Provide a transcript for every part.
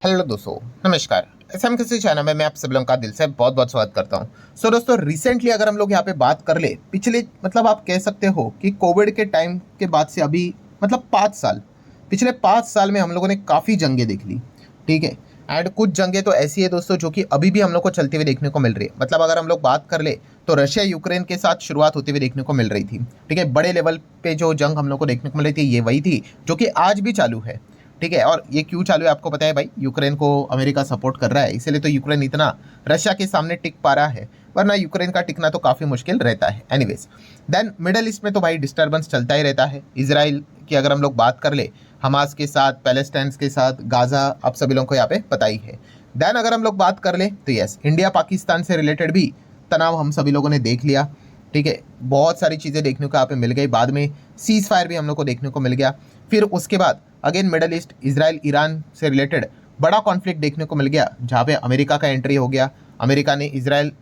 Hello दोस्तों, नमस्कार। SM किसी चैनल में मैं आप सब लोगों का दिल से बहुत बहुत स्वागत करता हूं। सो दोस्तों, रिसेंटली अगर हम लोग यहाँ पे बात कर ले, पिछले मतलब आप कह सकते हो कि कोविड के टाइम के बाद से अभी मतलब 5 साल, पिछले 5 साल में हम लोगों ने काफ़ी जंगें देख ली। ठीक है। एंड कुछ जंगें तो ऐसी है दोस्तों जो कि अभी भी हम लोग को चलते हुए देखने को मिल रही है। मतलब अगर हम लोग बात कर ले तो रशिया यूक्रेन के साथ शुरुआत होते हुए देखने को मिल रही थी। ठीक है। बड़े लेवल पे जो जंग हम लोग को देखने को मिल रही थी ये वही थी जो कि आज भी चालू है। ठीक है। और ये क्यों चालू है आपको पता है भाई, यूक्रेन को अमेरिका सपोर्ट कर रहा है, इसलिए तो यूक्रेन इतना रशिया के सामने टिक पा रहा है, वरना यूक्रेन का टिकना तो काफ़ी मुश्किल रहता है। एनीवेज, देन मिडल ईस्ट में तो भाई डिस्टर्बेंस चलता ही रहता है। इसराइल की अगर हम लोग बात कर ले, हमास के साथ, पैलेस्टाइन के साथ, गाजा, आप सभी लोगों को यहाँ पे पता ही है। देन अगर हम लोग बात कर ले तो यस, इंडिया पाकिस्तान से रिलेटेड भी तनाव हम सभी लोगों ने देख लिया। ठीक है। बहुत सारी चीज़ें देखने को यहाँ पे मिल गई। बाद में सीज फायर भी हम लोग को देखने को मिल गया। फिर उसके बाद again middle east, Israel Iran से रिलेटेड बड़ा कॉन्फ्लिक्ट देखने को मिल गया, जहाँ पे अमेरिका का एंट्री हो गया। अमेरिका ने इसराइल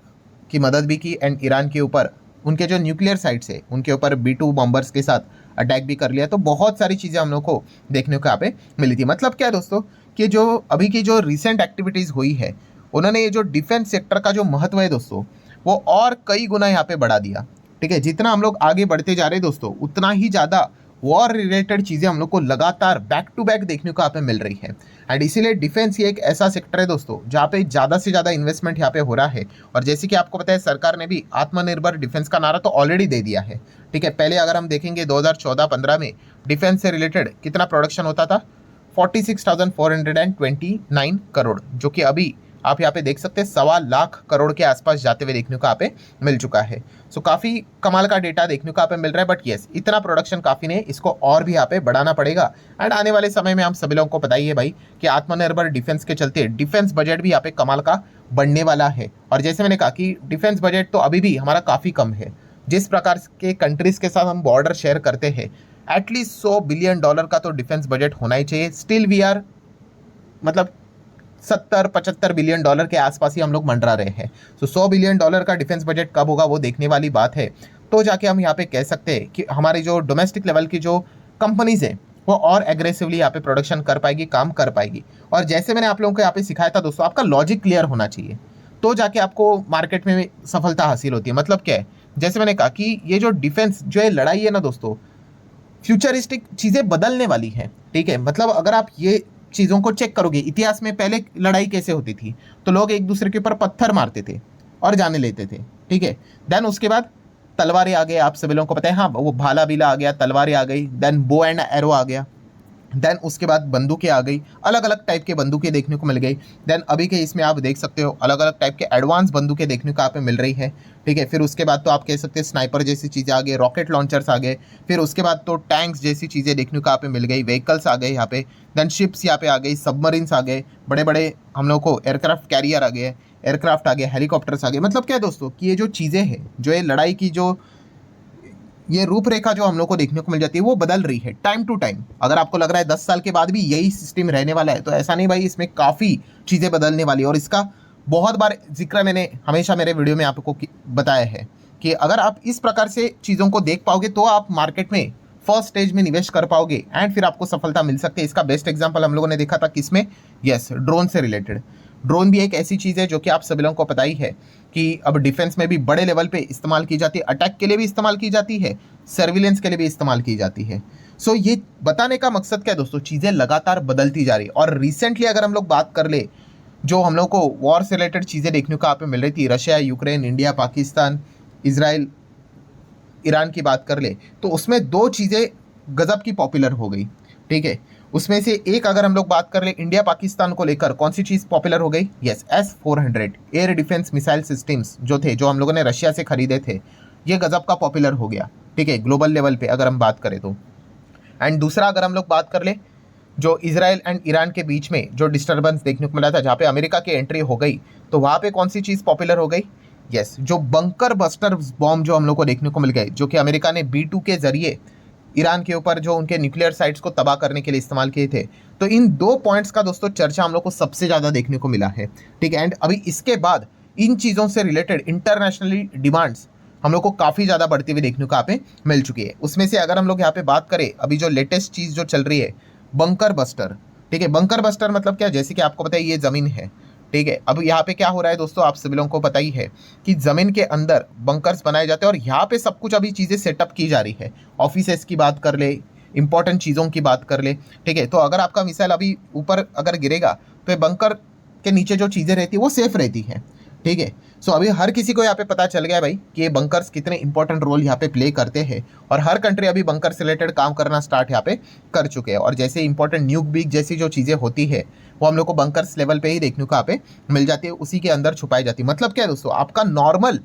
की मदद भी की एंड ईरान के ऊपर उनके जो न्यूक्लियर साइट्स है उनके ऊपर B2 बॉम्बर्स के साथ अटैक भी कर लिया। तो बहुत सारी चीज़ें हम लोग को देखने को यहाँ पे मिली थी। मतलब क्या है दोस्तों, कि जो अभी की जो रिसेंट एक्टिविटीज़ हुई है, उन्होंने ये जो डिफेंस सेक्टर का जो महत्व है दोस्तों, वो और कई गुना यहाँ पे बढ़ा दिया। ठीक है। जितना हम लोग आगे बढ़ते जा रहे हैं दोस्तों, उतना ही ज़्यादा वॉर रिलेटेड चीज़ें हम लोग को लगातार बैक टू बैक देखने को यहाँ पे मिल रही है। एंड इसीलिए डिफेंस ये एक ऐसा सेक्टर है दोस्तों जहाँ पे ज़्यादा से ज़्यादा इन्वेस्टमेंट यहाँ पे हो रहा है। और जैसे कि आपको पता है, सरकार ने भी आत्मनिर्भर डिफेंस का नारा तो ऑलरेडी दे दिया है। ठीक है। पहले अगर हम देखेंगे 2014-15 में डिफेंस से रिलेटेड कितना प्रोडक्शन होता था, 46,429 करोड़, जो कि अभी आप यहाँ पे देख सकते हैं 1.25 करोड़ के आसपास जाते हुए देखने को यहाँ पे मिल चुका है। सो काफ़ी कमाल का डेटा देखने को यहाँ पे मिल रहा है। बट येस, इतना प्रोडक्शन काफ़ी नहीं, इसको और भी यहाँ पे बढ़ाना पड़ेगा। एंड आने वाले समय में हम सभी लोगों को पता ही है भाई कि आत्मनिर्भर डिफेंस के चलते डिफेंस बजट भी यहाँ पे कमाल का बढ़ने वाला है। और जैसे मैंने कहा कि डिफेंस बजट तो अभी भी हमारा काफ़ी कम है। जिस प्रकार के कंट्रीज़ के साथ हम बॉर्डर शेयर करते हैं, एटलीस्ट $100 बिलियन का तो डिफेंस बजट होना ही चाहिए। स्टिल वी आर मतलब 70-75 बिलियन डॉलर के आसपास ही हम लोग मंडरा रहे हैं। तो $100 बिलियन का डिफेंस बजट कब होगा वो देखने वाली बात है। तो जाके हम यहाँ पे कह सकते हैं कि हमारी जो डोमेस्टिक लेवल की जो कंपनीज हैं वो और एग्रेसिवली यहाँ पे प्रोडक्शन कर पाएगी, काम कर पाएगी। और जैसे मैंने आप लोगों को यहाँ पे सिखाया था दोस्तों, आपका लॉजिक क्लियर होना चाहिए, तो जाके आपको मार्केट में सफलता हासिल होती है। मतलब क्या है, जैसे मैंने कहा कि ये जो डिफेंस जो है लड़ाई है ना दोस्तों, फ्यूचरिस्टिक चीज़ें बदलने वाली है। ठीक है। मतलब अगर आप ये चीज़ों को चेक करोगे, इतिहास में पहले लड़ाई कैसे होती थी, तो लोग एक दूसरे के ऊपर पत्थर मारते थे और जाने लेते थे। ठीक है। देन उसके बाद तलवारें आ गए, आप सभी लोगों को पता है, हाँ, वो भाला बीला आ गया, तलवारें आ गई। देन बो एंड एरो आ गया। देन उसके बाद बंदूकें आ गई, अलग अलग टाइप के बंदूकें देखने को मिल गई। देन अभी के इसमें आप देख सकते हो अलग अलग टाइप के एडवांस बंदूकें देखने को यहाँ पे मिल रही है। ठीक है। फिर उसके बाद तो आप कह सकते हैं स्नाइपर जैसी चीज़ें आ गई, रॉकेट लॉन्चर्स आ गए। फिर उसके बाद तो टैंक्स जैसी चीज़ें देखने को यहाँ पे मिल गई, व्हीकल्स आ गए यहाँ पे। देन शिप्स यहाँ पे आ गई, सबमरीन्स आ गए, बड़े बड़े हम लोग को एयरक्राफ्ट कैरियर आ गए, एयरक्राफ्ट आ गए, हेलीकॉप्टर्स आ गए। मतलब क्या है दोस्तों कि ये जो चीज़ें हैं, जो ये लड़ाई की जो ये रूपरेखा जो हम लोग को देखने को मिल जाती है, वो बदल रही है टाइम टू टाइम। अगर आपको लग रहा है 10 साल के बाद भी यही सिस्टम रहने वाला है, तो ऐसा नहीं भाई, इसमें काफ़ी चीज़ें बदलने वाली है। और इसका बहुत बार जिक्र मैंने हमेशा मेरे वीडियो में आपको बताया है कि अगर आप इस प्रकार से चीज़ों को देख पाओगे तो आप मार्केट में फर्स्ट स्टेज में निवेश कर पाओगे एंड फिर आपको सफलता मिल सकती है। इसका बेस्ट एग्जाम्पल हम लोगों ने देखा था किसमें, यस, ड्रोन से रिलेटेड। ड्रोन भी एक ऐसी चीज़ है जो कि आप सभी लोगों को पता ही है कि अब डिफेंस में भी बड़े लेवल पे इस्तेमाल की जाती है, अटैक के लिए भी इस्तेमाल की जाती है, सर्विलेंस के लिए भी इस्तेमाल की जाती है। सो ये बताने का मकसद क्या है दोस्तों, चीज़ें लगातार बदलती जा रही है। और रिसेंटली अगर हम लोग बात कर ले, जो हम लोग को वॉर से रिलेटेड चीज़ें देखने को यहाँ पे मिल रही थी, Russia Ukraine, India Pakistan, Israel Iran की बात कर ले, तो उसमें दो चीज़ें गजब की पॉपुलर हो गई। ठीक है। उसमें से एक अगर हम लोग बात कर ले, इंडिया पाकिस्तान को लेकर कौन सी चीज़ पॉपुलर हो गई, yes, S-400 air defence missile systems जो थे, जो हम लोगों ने रशिया से खरीदे थे, ये गजब का पॉपुलर हो गया। ठीक है। ग्लोबल लेवल पे अगर हम बात करें तो। एंड दूसरा अगर हम लोग बात कर ले, जो इसराइल एंड ईरान के बीच में जो डिस्टर्बेंस देखने को मिला था, जहाँ पे अमेरिका की एंट्री हो गई, तो वहाँ पे कौन सी चीज़ पॉपुलर हो गई, यस, जो बंकर बस्टर बॉम्ब जो हम लोग को देखने को मिल गए, जो कि अमेरिका ने B2 के जरिए ईरान के ऊपर जो उनके न्यूक्लियर साइट्स को तबाह करने के लिए इस्तेमाल किए थे। तो इन दो पॉइंट्स का दोस्तों चर्चा हम लोग को सबसे ज़्यादा देखने को मिला है। ठीक है। एंड अभी इसके बाद इन चीज़ों से रिलेटेड इंटरनेशनली डिमांड्स हम लोग को काफ़ी ज़्यादा बढ़ती हुई देखने को यहाँ पे मिल चुकी है। उसमें से अगर हम लोग यहाँ पे बात करें, अभी जो लेटेस्ट चीज़ जो चल रही है, बंकर बस्टर, ठीक है। बंकर बस्टर मतलब क्या, जैसे कि आपको पता है ये जमीन है, ठीक है। अब यहाँ पे क्या हो रहा है दोस्तों, आप सभी लोगों को पता ही है कि जमीन के अंदर बंकर्स बनाए जाते हैं और यहाँ पे सब कुछ अभी चीजें सेटअप की जा रही है। ऑफिसेस की बात कर ले, इंपॉर्टेंट चीजों की बात कर ले, ठीक है। तो अगर आपका मिसाइल अभी ऊपर अगर गिरेगा तो ये बंकर के नीचे जो चीजें रहती है वो सेफ रहती है, ठीक है। सो अभी हर किसी को यहाँ पे पता चल गया भाई कि ये बंकर्स कितने इंपॉर्टेंट रोल यहाँ पे प्ले करते हैं और हर कंट्री अभी बंकर से रिलेटेड काम करना स्टार्ट यहाँ पे कर चुके हैं। और जैसे इंपॉर्टेंट न्यूक बीक जैसी जो चीज़ें होती है वो हम लोग को बंकर्स लेवल पे ही देखने को यहाँ पे मिल जाती है, उसी के अंदर छुपाई जाती है। मतलब क्या है दोस्तों, आपका नॉर्मल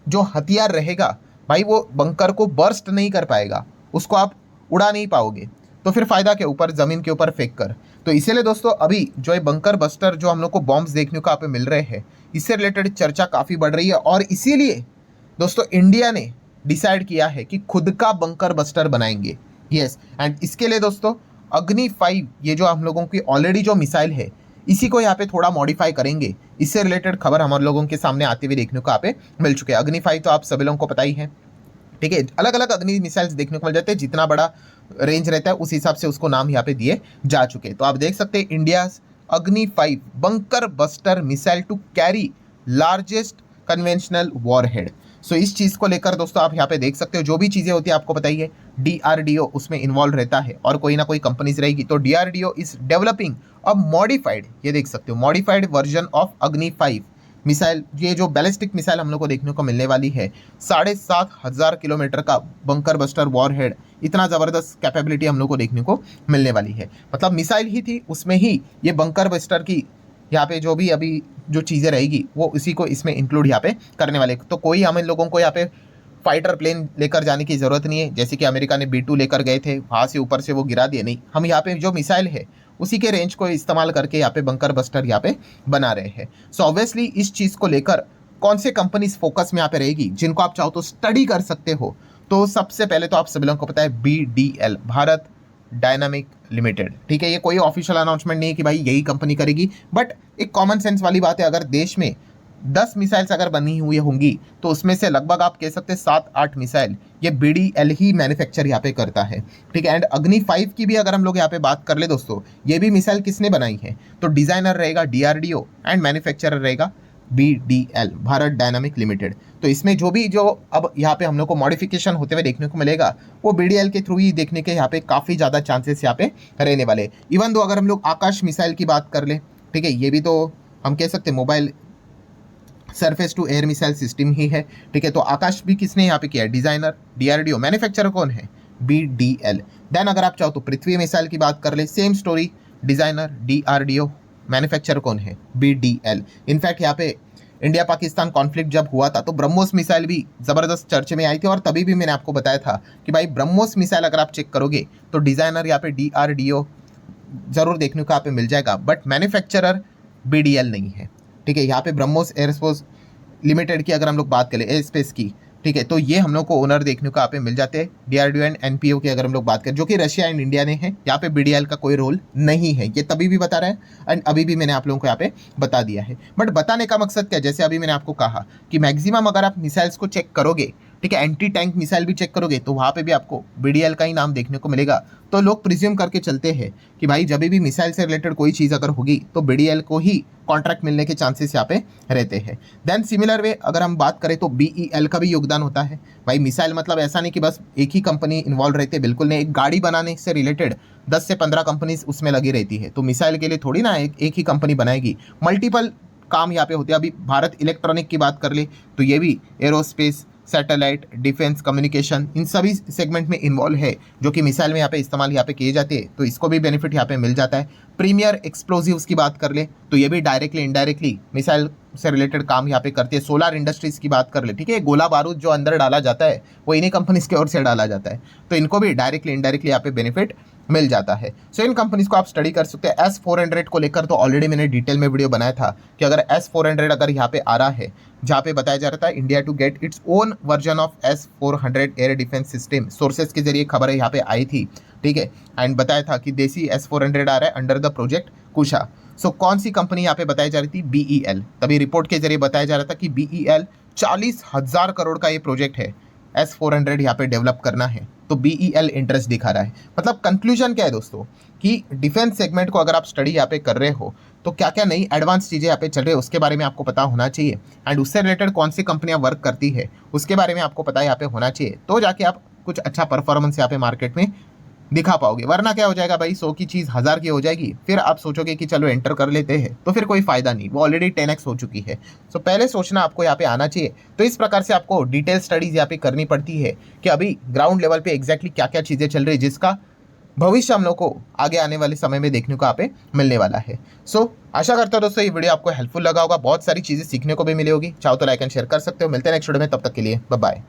जो हथियार रहेगा भाई वो बंकर को बर्स्ट नहीं कर पाएगा, उसको आप उड़ा नहीं पाओगे, तो फिर फायदा क्या ऊपर जमीन के ऊपर फेंक कर। तो इसीलिए दोस्तों अभी जो है बंकर बस्टर जो हम लोग को बॉम्ब्स देखने को यहाँ पे मिल रहे हैं, इससे रिलेटेड चर्चा काफ़ी बढ़ रही है। और इसीलिए दोस्तों इंडिया ने डिसाइड किया है कि खुद का बंकर बस्टर बनाएंगे। यस, एंड इसके लिए दोस्तों अग्नि 5 ये जो हम लोगों की ऑलरेडी जो मिसाइल है इसी को यहाँ पे थोड़ा मॉडिफाई करेंगे। इससे रिलेटेड खबर हमारे लोगों के सामने आते हुए देखने को यहाँ पे मिल चुके हैं। अग्नि 5 तो आप सभी लोगों को पता ही है, ठीक है। अलग अलग अग्नि मिसाइल्स देखने को मिल जाते हैं, जितना बड़ा रेंज रहता है उस हिसाब से उसको नाम यहाँ पे दिए जा चुके हैं। तो आप देख सकते हैं India Agni 5 bunker buster missile to carry largest conventional warhead. So इस चीज़ को लेकर दोस्तों आप यहाँ पे देख सकते हो, जो भी चीज़ें होती है आपको पता ही है, DRDO उसमें इन्वॉल्व रहता है और कोई ना कोई कंपनीज रहेगी। तो DRDO is developing a modified, ये देख सकते हो, मॉडिफाइड वर्जन ऑफ अग्नि 5 मिसाइल। ये जो बैलिस्टिक मिसाइल हम लोग को देखने को मिलने वाली है, 7,500 किलोमीटर का बंकर बस्टर वॉरहेड, इतना ज़बरदस्त कैपेबिलिटी हम लोग को देखने को मिलने वाली है। मतलब मिसाइल ही थी, उसमें ही ये बंकर बस्टर की यहाँ पे जो भी अभी जो चीज़ें रहेगी वो उसी को इसमें इंक्लूड यहाँ पे करने वाले। तो कोई हम इन लोगों को यहाँ पे फाइटर प्लेन लेकर जाने की ज़रूरत नहीं है, जैसे कि अमेरिका ने B2 लेकर गए थे, वहाँ से ऊपर से वो गिरा दिए। नहीं, हम यहाँ पे जो मिसाइल है उसी के रेंज को इस्तेमाल करके यहाँ पे बंकर बस्टर यहाँ पे बना रहे हैं। सो ऑब्वियसली इस चीज़ को लेकर कौन से कंपनीज फोकस में यहाँ पे रहेगी जिनको आप चाहो तो स्टडी कर सकते हो, तो सबसे पहले तो आप सभी लोगों को पता है BDL, भारत डायनामिक लिमिटेड, ठीक है। ये कोई ऑफिशियल अनाउंसमेंट नहीं है कि भाई यही कंपनी करेगी, बट एक कॉमन सेंस वाली बात है, अगर देश में 10 मिसाइल्स अगर बनी हुई होंगी तो उसमें से लगभग आप कह सकते हैं 7-8 मिसाइल ये BDL ही मैन्युफैक्चर यहाँ पे करता है, ठीक है। एंड अग्नि 5 की भी अगर हम लोग यहाँ पे बात कर ले दोस्तों, ये भी मिसाइल किसने बनाई है, तो डिजाइनर रहेगा DRDO एंड मैन्युफैक्चरर रहेगा BDL, भारत डायनामिक लिमिटेड। तो इसमें जो भी जो अब यहाँ पे हम लोग को मॉडिफिकेशन होते हुए देखने को मिलेगा वो BDL के थ्रू ही देखने के यहाँ पे काफ़ी ज़्यादा चांसेस यहाँ पे रहने वाले। इवन दो अगर हम लोग आकाश मिसाइल की बात कर ले, ठीक है, ये भी तो हम कह सकते हैं mobile surface to air missile system ही है, ठीक है। तो आकाश भी किसने यहाँ पे किया है, डिजाइनर DRDO, मैन्युफैक्चरर कौन है, BDL। देन अगर आप चाहो तो पृथ्वी मिसाइल की बात कर ले, same story, designer DRDO, manufacturer कौन है, BDL। इनफैक्ट यहाँ पे इंडिया पाकिस्तान कॉन्फ्लिक्ट जब हुआ था तो ब्रह्मोस मिसाइल भी ज़बरदस्त चर्चे में आई थी और तभी भी मैंने आपको बताया था कि भाई ब्रह्मोस मिसाइल अगर आप चेक करोगे तो डिज़ाइनर यहाँ पे DRDO ज़रूर देखने को यहाँ पे मिल जाएगा, बट मैन्युफैक्चरर BDL नहीं है, ठीक है। यहाँ पे ब्रह्मोस एयरस्पेस लिमिटेड की अगर हम लोग बात करें एयर स्पेस की, ठीक है, तो ये हम लोग को ओनर देखने को यहाँ पे मिल जाते हैं। DRDO एंड NPO की अगर हम लोग बात करें, जो कि रशिया एंड इंडिया ने है, यहाँ पे BDL का कोई रोल नहीं है, ये तभी भी बता रहा है एंड अभी भी मैंने आप लोगों को यहाँ पे बता दिया है। बट बताने का मकसद क्या है, जैसे अभी मैंने आपको कहा कि मैक्सिमम अगर आप मिसाइल्स को चेक करोगे, ठीक है, एंटी टैंक मिसाइल भी चेक करोगे तो वहाँ पे भी आपको BDL का ही नाम देखने को मिलेगा। तो लोग प्रिज्यूम करके चलते हैं कि भाई जब भी मिसाइल से रिलेटेड कोई चीज़ अगर होगी तो BDL को ही कॉन्ट्रैक्ट मिलने के चांसेस यहाँ पे रहते हैं। देन सिमिलर वे अगर हम बात करें तो BEL का भी योगदान होता है। भाई मिसाइल मतलब ऐसा नहीं कि बस एक ही कंपनी इन्वॉल्व रहती है, बिल्कुल नहीं। एक गाड़ी बनाने से रिलेटेड 10 से 15 कंपनीज उसमें लगी रहती है, तो मिसाइल के लिए थोड़ी ना एक ही कंपनी बनाएगी, मल्टीपल काम यहाँ पे होते हैं। अभी भारत इलेक्ट्रॉनिक की बात कर ले तो ये भी एरोस्पेस, सैटेलाइट, डिफेंस, कम्युनिकेशन, इन सभी सेगमेंट में इन्वॉल्व है जो कि मिसाइल में यहाँ पे इस्तेमाल यहाँ पे किए जाते हैं, तो इसको भी बेनिफिट यहाँ पे मिल जाता है। प्रीमियर एक्सप्लोजिव्स की बात कर ले तो ये भी डायरेक्टली इनडायरेक्टली मिसाइल से रिलेटेड काम यहाँ पे करती है। सोलर इंडस्ट्रीज की बात कर ले, ठीक है, गोला बारूद जो अंदर डाला जाता है वो इन्हीं कंपनीज की ओर से डाला जाता है, तो इनको भी डायरेक्टली इनडायरेक्टली यहाँ पे बेनिफिट मिल जाता है। सो इन कंपनीज को आप स्टडी कर सकते हैं। S-400 को लेकर तो ऑलरेडी मैंने डिटेल में वीडियो बनाया था कि अगर S-400 अगर यहाँ पे आ रहा है, जहाँ पे बताया जा रहा था India to get its own version of S-400 air defence system, sources के जरिए खबर यहाँ पे आई थी, ठीक है, एंड बताया था कि देसी S-400 आ रहा है अंडर द प्रोजेक्ट कुशा। सो कौन सी कंपनी यहाँ पे बताई जा रही थी, BEL। तभी रिपोर्ट के जरिए बताया जा रहा था कि BEL 40,000 करोड़ का ये प्रोजेक्ट है, S-400 यहाँ पे डेवलप करना है, तो BEL इंटरेस्ट दिखा रहा है। मतलब कंक्लूजन क्या है दोस्तों कि डिफेंस सेगमेंट को अगर आप स्टडी यहाँ पे कर रहे हो तो क्या क्या नई एडवांस चीज़ें यहाँ पे चल रही है उसके बारे में आपको पता होना चाहिए, एंड उससे रिलेटेड कौन सी कंपनियां वर्क करती है उसके बारे में आपको पता यहाँ पे होना चाहिए, तो जाके आप कुछ अच्छा परफॉर्मेंस यहाँ पे मार्केट में दिखा पाओगे। वरना क्या हो जाएगा भाई, 100 की चीज़ 1000 की हो जाएगी, फिर आप सोचोगे कि चलो एंटर कर लेते हैं, तो फिर कोई फायदा नहीं, वो ऑलरेडी 10x हो चुकी है। सो पहले सोचना आपको यहाँ पे आना चाहिए। तो इस प्रकार से आपको डिटेल स्टडीज यहाँ पे करनी पड़ती है कि अभी ग्राउंड लेवल पे एग्जैक्टली क्या क्या चीज़ें चल रही है, जिसका भविष्य हम लोग को आगे आने वाले समय में देखने को यहाँ पे मिलने वाला है। सो आशा करता हूँ दोस्तों ये वीडियो आपको हेल्पफुल लगा होगा, बहुत सारी चीज़ें सीखने को भी मिली होगी। चाहो तो लाइक एंड शेयर कर सकते हो। मिलते हैं नेक्स्ट वीडियो में, तब तक के लिए बाय बाय।